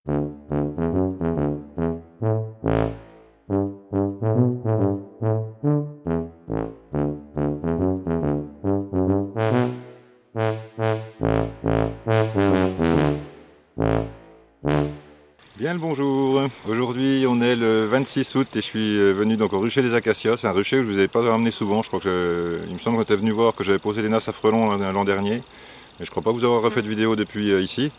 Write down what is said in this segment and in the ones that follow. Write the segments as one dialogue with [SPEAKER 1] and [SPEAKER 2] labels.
[SPEAKER 1] Bien le bonjour, aujourd'hui on est le 26 août et je suis venu donc au rucher des Acacias. C'est un rucher où je ne vous avais pas ramené souvent, je crois que il me semble qu'on était venu voir que j'avais posé les nasses à frelons l'an dernier, mais je crois pas vous avoir refait de vidéo depuis ici.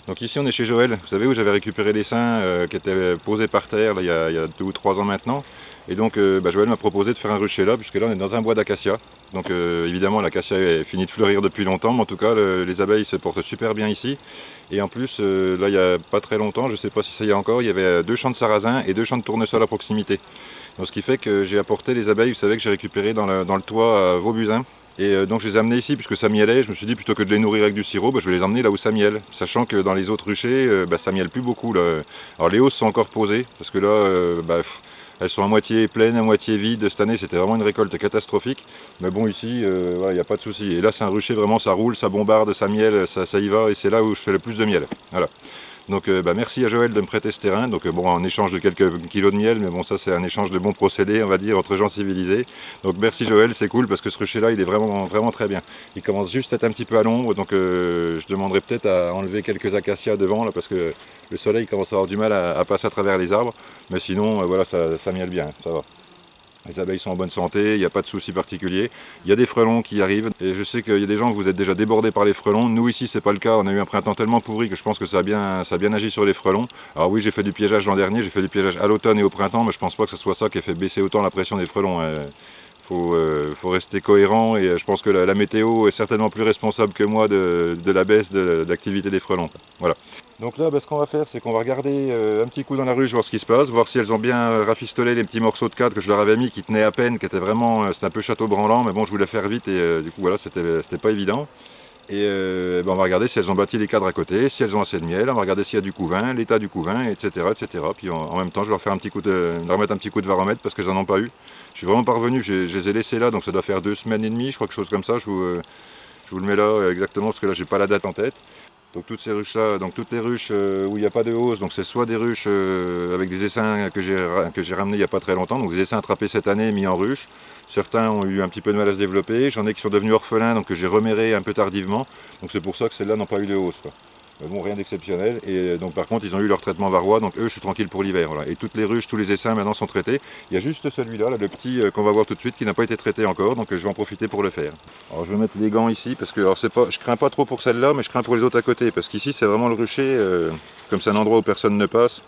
[SPEAKER 1] Donc ici on est chez Joël, vous savez où j'avais récupéré les seins qui étaient posés par terre là, il y a 2 ou 3 ans maintenant. Et donc Joël m'a proposé de faire un rucher là, puisque là on est dans un bois d'acacia. Donc évidemment l'acacia est fini de fleurir depuis longtemps, mais en tout cas les abeilles se portent super bien ici. Et en plus là il n'y a pas très longtemps, je ne sais pas si ça y est encore, il y avait 2 champs de sarrasin et 2 champs de tournesol à proximité. Donc ce qui fait que j'ai apporté les abeilles, vous savez, que j'ai récupérées dans le toit à Vaubusin. Et donc je les ai amenés ici puisque ça mielait. Je me suis dit plutôt que de les nourrir avec du sirop, je vais les emmener là où ça miele. Sachant que dans les autres ruchers, ça miele plus beaucoup là. Alors les hausses sont encore posées parce que là, elles sont à moitié pleines, à moitié vides. Cette année c'était vraiment une récolte catastrophique. Mais bon ici, voilà, il n'y a pas de souci. Et là c'est un rucher vraiment, ça roule, ça bombarde, ça miele, ça y va. Et c'est là où je fais le plus de miel. Voilà. Donc merci à Joël de me prêter ce terrain, donc bon, en échange de quelques kilos de miel, mais bon ça c'est un échange de bons procédés on va dire entre gens civilisés. Donc merci Joël, c'est cool parce que ce rucher là il est vraiment très bien. Il commence juste à être un petit peu à l'ombre, donc je demanderai peut-être à enlever quelques acacias devant là parce que le soleil commence à avoir du mal à passer à travers les arbres, mais sinon voilà ça miele bien, ça va. Les abeilles sont en bonne santé, il n'y a pas de souci particulier. Il y a des frelons qui arrivent et je sais qu'il y a des gens, vous êtes déjà débordés par les frelons. Nous ici, c'est pas le cas. On a eu un printemps tellement pourri que je pense que ça a bien agi sur les frelons. Alors oui, j'ai fait du piégeage l'an dernier, j'ai fait du piégeage à l'automne et au printemps, mais je pense pas que ce soit ça qui ait fait baisser autant la pression des frelons. Faut rester cohérent et je pense que la météo est certainement plus responsable que moi de la baisse d'activité des frelons. Voilà. Donc là, ce qu'on va faire, c'est qu'on va regarder un petit coup dans la ruche, voir ce qui se passe, voir si elles ont bien rafistolé les petits morceaux de cadre que je leur avais mis, qui tenaient à peine, qui étaient vraiment, c'était un peu château branlant, mais bon, je voulais faire vite et du coup, voilà, c'était pas évident. Et on va regarder si elles ont bâti les cadres à côté, si elles ont assez de miel, on va regarder s'il y a du couvain, l'état du couvain, etc. etc. Puis en même temps, je vais leur faire leur remettre un petit coup de varomètre parce qu'elles n'en ont pas eu. Je suis vraiment pas revenu, je les ai laissés là, donc ça doit faire 2 semaines et demie, je crois, quelque chose comme ça. Je vous le mets là exactement parce que là, j'ai pas la date en tête. Donc toutes ces ruches-là, donc toutes les ruches où il n'y a pas de hausse, donc c'est soit des ruches avec des essaims que j'ai ramenés il n'y a pas très longtemps, donc des essaims attrapés cette année mis en ruche. Certains ont eu un petit peu de mal à se développer, j'en ai qui sont devenus orphelins, donc que j'ai reméré un peu tardivement. Donc c'est pour ça que celles-là n'ont pas eu de hausse, quoi. Mais bon, rien d'exceptionnel. Et donc par contre, ils ont eu leur traitement varroa, donc eux, je suis tranquille pour l'hiver. Voilà. Et toutes les ruches, tous les essaims maintenant sont traités. Il y a juste celui-là, là, le petit qu'on va voir tout de suite, qui n'a pas été traité encore, donc je vais en profiter pour le faire. Alors je vais mettre les gants ici, parce que alors, je crains pas trop pour celle-là, mais je crains pour les autres à côté, parce qu'ici c'est vraiment le rucher, comme c'est un endroit où personne ne passe,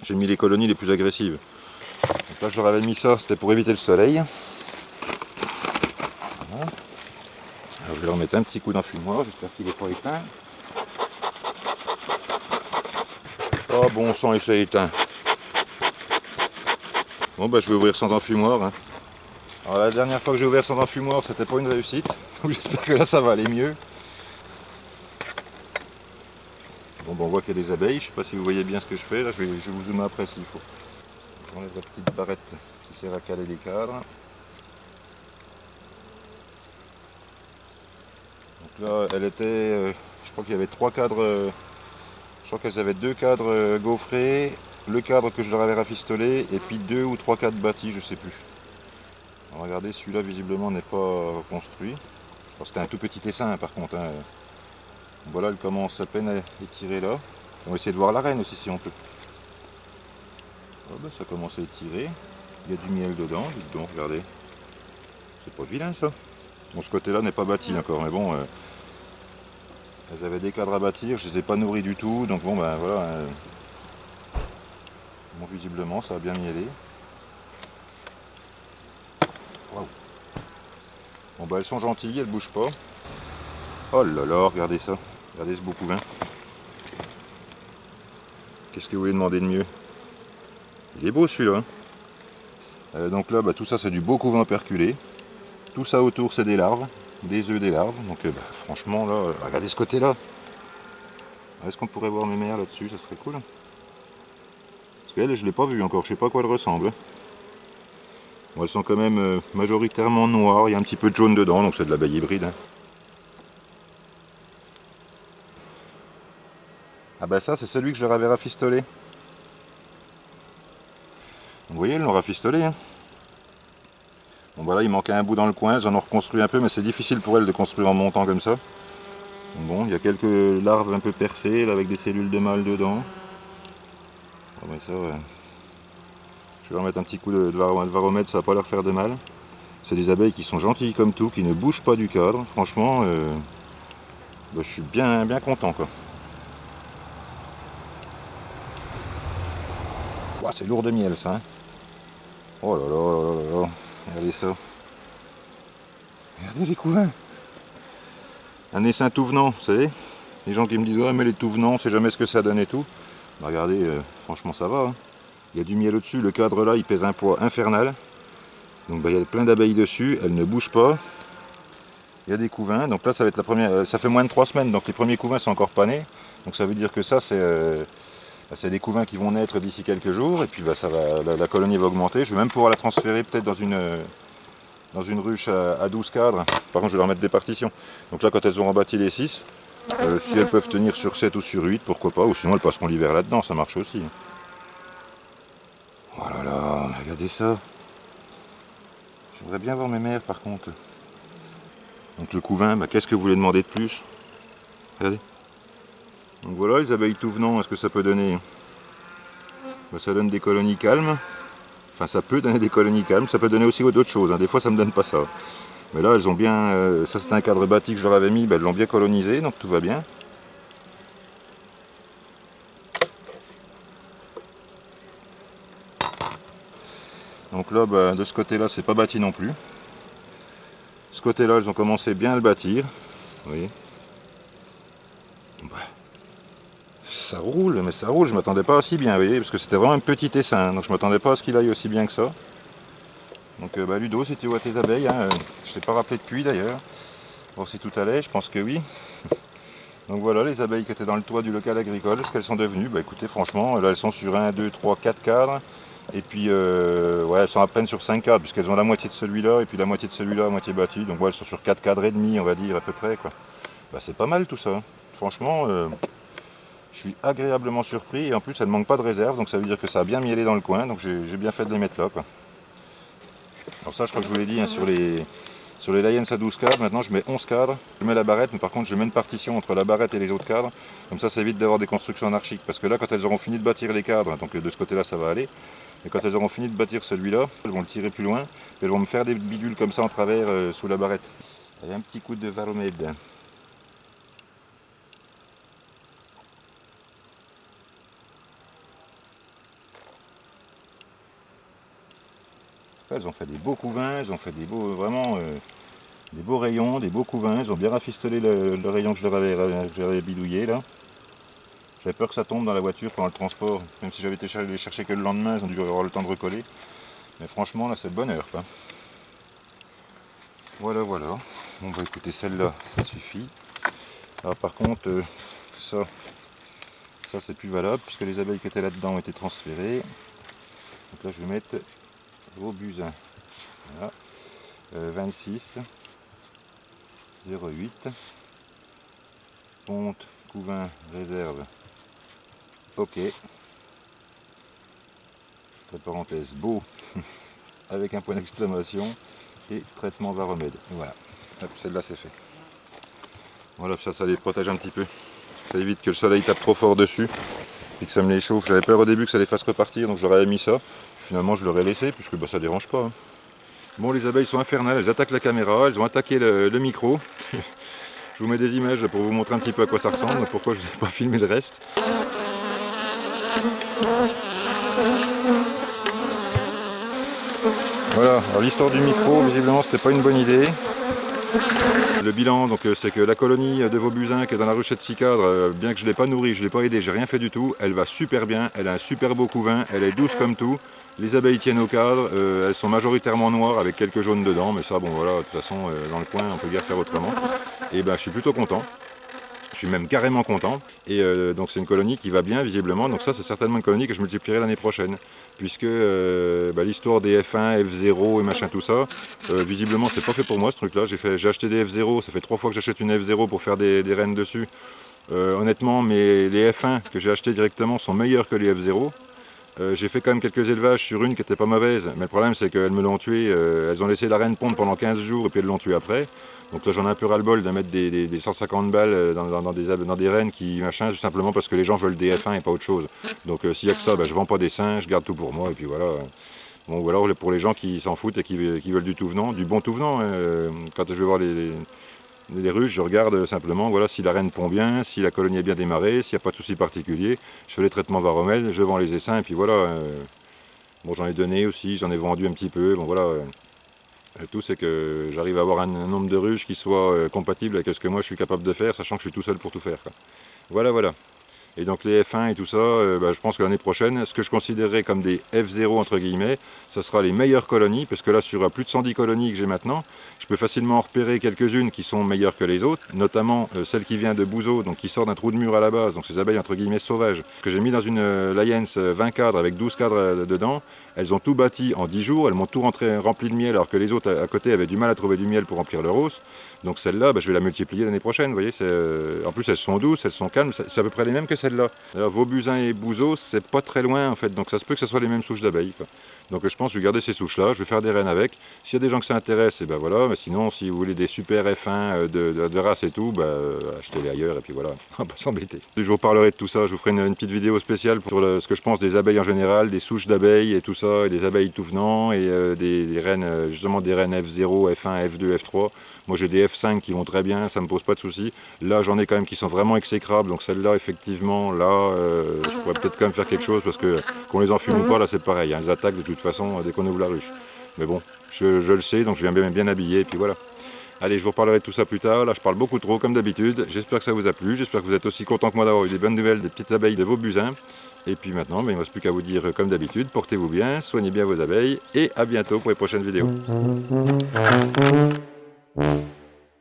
[SPEAKER 1] j'ai mis les colonies les plus agressives. Donc là je leur avais mis ça, c'était pour éviter le soleil. Voilà. Alors je vais leur mettre un petit coup d'enfumoir, j'espère qu'il n'est pas éteint. Oh bon sang, il s'est éteint. Bon je vais ouvrir sans enfumoir. Hein. Alors la dernière fois que j'ai ouvert sans enfumoir, c'était pas une réussite, donc j'espère que là ça va aller mieux. Bon, on voit qu'il y a des abeilles, je sais pas si vous voyez bien ce que je fais, là je vais vous zoomer après s'il faut. J'enlève la petite barrette qui sert à caler les cadres. Donc là elle était, je crois qu'il y avait 3 cadres, je crois qu'elles avaient 2 cadres gaufrés, le cadre que je leur avais rafistolé et puis 2 ou 3 cadres bâtis, je sais plus. Alors regardez, celui-là visiblement n'est pas construit. C'était un tout petit essaim hein, par contre. Hein. Voilà, elle commence à peine à étirer là. On va essayer de voir la reine aussi si on peut. Oh, ça commence à étirer. Il y a du miel dedans, dites donc, regardez. C'est pas vilain ça. Bon, ce côté-là n'est pas bâti encore, mais bon, elles avaient des cadres à bâtir, je les ai pas nourris du tout, donc bon, voilà. Bon, visiblement, ça a bien mielé. Waouh. Bon, elles sont gentilles, elles bougent pas. Oh là là, regardez ça. Regardez ce beau couvain. Qu'est-ce que vous voulez demander de mieux? Il est beau celui-là. Hein. Donc là, tout ça, c'est du beau couvain perculé. Tout ça autour, c'est des larves, des œufs des larves. Donc franchement, là, regardez ce côté-là. Est-ce qu'on pourrait voir mes mères là-dessus? Ça serait cool. Parce qu'elle, je ne l'ai pas vue encore. Je sais pas à quoi elle ressemble. Bon, elles sont quand même majoritairement noires. Il y a un petit peu de jaune dedans, donc c'est de l'abeille hybride. Hein. Ah bah ça c'est celui que je leur avais rafistolé. Vous voyez, ils l'ont rafistolé. Hein. Bon bah là il manquait un bout dans le coin, j'en ai reconstruit un peu, mais c'est difficile pour elle de construire en montant comme ça. Bon, il y a quelques larves un peu percées, là, avec des cellules de mâle dedans. Ah bah ça, ouais. Je vais leur mettre un petit coup de varomètre, ça va pas leur faire de mal. C'est des abeilles qui sont gentilles comme tout, qui ne bougent pas du cadre. Franchement, bah, je suis bien content quoi. Ouah, c'est lourd de miel ça. Hein. Oh là là là là là. Regardez ça. Regardez les couvains. Un essaim tout venant, vous savez. Les gens qui me disent ouais mais les tout venants, on sait jamais ce que ça donne et tout. Bah, regardez, franchement ça va. Hein. Il y a du miel au-dessus, le cadre là il pèse un poids infernal. Donc bah, il y a plein d'abeilles dessus, elles ne bougent pas. Il y a des couvains, donc là ça va être la première, ça fait moins de 3 semaines, donc les premiers couvains sont encore pas nés. Donc ça veut dire que ça c'est des couvains qui vont naître d'ici quelques jours, et puis bah, ça va, la colonie va augmenter. Je vais même pouvoir la transférer peut-être dans une ruche à 12 cadres. Par contre je vais leur mettre des partitions. Donc là quand elles auront bâti les 6, si elles peuvent tenir sur 7 ou sur 8, pourquoi pas, ou sinon elles passeront l'hiver là-dedans, ça marche aussi. Oh là là, regardez ça. J'aimerais bien voir mes mères par contre. Donc le couvain, bah, qu'est-ce que vous voulez demander de plus? Regardez. Donc voilà les abeilles tout venant, est-ce que ça peut donner? Bah, ça donne des colonies calmes. Enfin ça peut donner des colonies calmes, ça peut donner aussi d'autres choses. Hein. Des fois ça me donne pas ça. Mais là elles ont bien. Ça c'était un cadre bâti que je leur avais mis, bah, elles l'ont bien colonisé, donc tout va bien. Donc là bah, de ce côté-là c'est pas bâti non plus. Ce côté-là elles ont commencé bien à le bâtir. Vous voyez. Bah, ça roule, mais ça roule, je m'attendais pas aussi bien, vous voyez, parce que c'était vraiment un petit essaim, donc je m'attendais pas à ce qu'il aille aussi bien que ça. Donc bah, Ludo, si tu vois tes abeilles, hein, je ne t'ai pas rappelé depuis d'ailleurs, voir si tout allait, je pense que oui. Donc voilà les abeilles qui étaient dans le toit du local agricole, ce qu'elles sont devenues, bah écoutez franchement, là elles sont sur 1, 2, 3, 4 cadres, et puis ouais, elles sont à peine sur 5 cadres, puisqu'elles ont la moitié de celui-là, et puis la moitié de celui-là à moitié bâti, donc ouais, elles sont sur 4 cadres et demi, on va dire à peu près, quoi. Bah c'est pas mal tout ça, franchement... Je suis agréablement surpris et en plus elle ne manque pas de réserve, donc ça veut dire que ça a bien mielé dans le coin, donc j'ai bien fait de les mettre là. Quoi. Alors ça je crois que je vous l'ai dit, hein, sur les Lions à 12 cadres, maintenant je mets 11 cadres, je mets la barrette, mais par contre je mets une partition entre la barrette et les autres cadres, comme ça évite d'avoir des constructions anarchiques, parce que là quand elles auront fini de bâtir les cadres, donc de ce côté là ça va aller, mais quand elles auront fini de bâtir celui-là, elles vont le tirer plus loin, et elles vont me faire des bidules comme ça en travers sous la barrette. Allez, un petit coup de varomède. Elles ont fait des beaux couvains, elles ont fait des beaux, vraiment des beaux rayons, des beaux couvains. Elles ont bien rafistolé le rayon que je leur avais bidouillé là. J'avais peur que ça tombe dans la voiture pendant le transport, même si j'avais été les chercher que le lendemain, ils ont dû avoir le temps de recoller. Mais franchement là c'est de bonne heure quoi. Voilà voilà. Bon bah écoutez celle-là ça suffit. Alors par contre ça c'est plus valable puisque les abeilles qui étaient là-dedans ont été transférées. Donc là je vais mettre vos busins. Voilà. 26 08 ponte couvain réserve ok entre parenthèses beau avec un point d'exclamation et traitement varomède. Voilà, celle-là c'est fait. Voilà, ça les protège un petit peu, ça évite que le soleil tape trop fort dessus et que ça me les chauffe. J'avais peur au début que ça les fasse repartir, donc j'aurais mis ça. Finalement je l'aurais laissé puisque bah, ça dérange pas. Hein. Bon, les abeilles sont infernales, elles attaquent la caméra, elles ont attaqué le micro. Je vous mets des images pour vous montrer un petit peu à quoi ça ressemble, pourquoi je ne vous ai pas filmé le reste. Voilà, alors l'histoire du micro, visiblement c'était pas une bonne idée. Le bilan, donc c'est que la colonie de Vaubusin qui est dans la ruchette 6 cadres, bien que je ne l'ai pas nourrie, je ne l'ai pas aidée, j'ai rien fait du tout, elle va super bien, elle a un super beau couvain, elle est douce comme tout, les abeilles tiennent au cadre, elles sont majoritairement noires avec quelques jaunes dedans, mais ça bon voilà, de toute façon dans le coin on peut guère faire autrement. Et ben je suis plutôt content. Je suis même carrément content. Et donc c'est une colonie qui va bien visiblement. Donc ça c'est certainement une colonie que je multiplierai l'année prochaine. Puisque l'histoire des F1, F0 et machin tout ça, visiblement c'est pas fait pour moi ce truc là. J'ai acheté des F0, ça fait 3 fois que j'achète une F0 pour faire des reines dessus. Honnêtement, les F1 que j'ai achetés directement sont meilleurs que les F0. J'ai fait quand même quelques élevages sur une qui n'était pas mauvaise, mais le problème c'est qu'elles me l'ont tué. Elles ont laissé la reine pondre pendant 15 jours et puis elles l'ont tué après. Donc là j'en ai un peu ras-le-bol de mettre des 150 balles dans des rennes qui machin, tout simplement parce que les gens veulent des F1 et pas autre chose. Donc s'il n'y a que ça, je vends pas des seins, je garde tout pour moi et puis voilà. Bon, ou alors pour les gens qui s'en foutent et qui veulent du tout venant, du bon tout venant, quand je vais voir les ruches, je regarde simplement voilà, si la reine pond bien, si la colonie est bien démarrée, s'il n'y a pas de souci particulier. Je fais les traitements varomètres, je vends les essaims et puis voilà. Bon, j'en ai donné aussi, j'en ai vendu un petit peu. Bon voilà. Tout c'est que j'arrive à avoir un nombre de ruches qui soit compatible avec ce que moi je suis capable de faire, sachant que je suis tout seul pour tout faire, quoi. Voilà, voilà. Et donc les F1 et tout ça, je pense que l'année prochaine, ce que je considérerais comme des F0 entre guillemets, ce sera les meilleures colonies, parce que là sur plus de 110 colonies que j'ai maintenant, je peux facilement en repérer quelques-unes qui sont meilleures que les autres, notamment celle qui vient de Bouzeau, donc qui sort d'un trou de mur à la base, donc ces abeilles entre guillemets sauvages, que j'ai mis dans une Lions 20 cadres avec 12 cadres dedans. Elles ont tout bâti en 10 jours, elles m'ont tout rempli de miel, alors que les autres à côté avaient du mal à trouver du miel pour remplir leur os. Donc celle-là, je vais la multiplier l'année prochaine, vous voyez. En plus, elles sont douces, elles sont calmes, c'est à peu près les mêmes que celle-là. D'ailleurs, Vaubusin et Bouzeau, c'est pas très loin en fait, donc ça se peut que ce soit les mêmes souches d'abeilles, quoi. Donc je pense que je vais garder ces souches-là, je vais faire des rennes avec. S'il y a des gens que ça intéresse, et ben voilà. Mais sinon, si vous voulez des super F1 de race et tout, achetez-les ailleurs et puis voilà, on va pas s'embêter. Je vous parlerai de tout ça, je vous ferai une petite vidéo spéciale sur ce que je pense des abeilles en général, des souches d'abeilles et tout ça, et des abeilles tout venant, et des rennes, justement des rennes F0, F1, F2, F3. Moi j'ai des F5 qui vont très bien, ça me pose pas de soucis. Là j'en ai quand même qui sont vraiment exécrables, donc celle-là effectivement, là je pourrais peut-être quand même faire quelque chose parce que qu'on les enfume ou pas, là c'est pareil, hein, elles attaquent de toute façon dès qu'on ouvre la ruche. Mais bon, je le sais, donc je viens bien habillé et puis voilà. Allez, je vous reparlerai de tout ça plus tard. Là, je parle beaucoup trop, comme d'habitude. J'espère que ça vous a plu. J'espère que vous êtes aussi content que moi d'avoir eu des bonnes nouvelles des petites abeilles de Vaubusin. Et puis maintenant, il ne me reste plus qu'à vous dire, comme d'habitude, portez-vous bien, soignez bien vos abeilles et à bientôt pour les prochaines vidéos.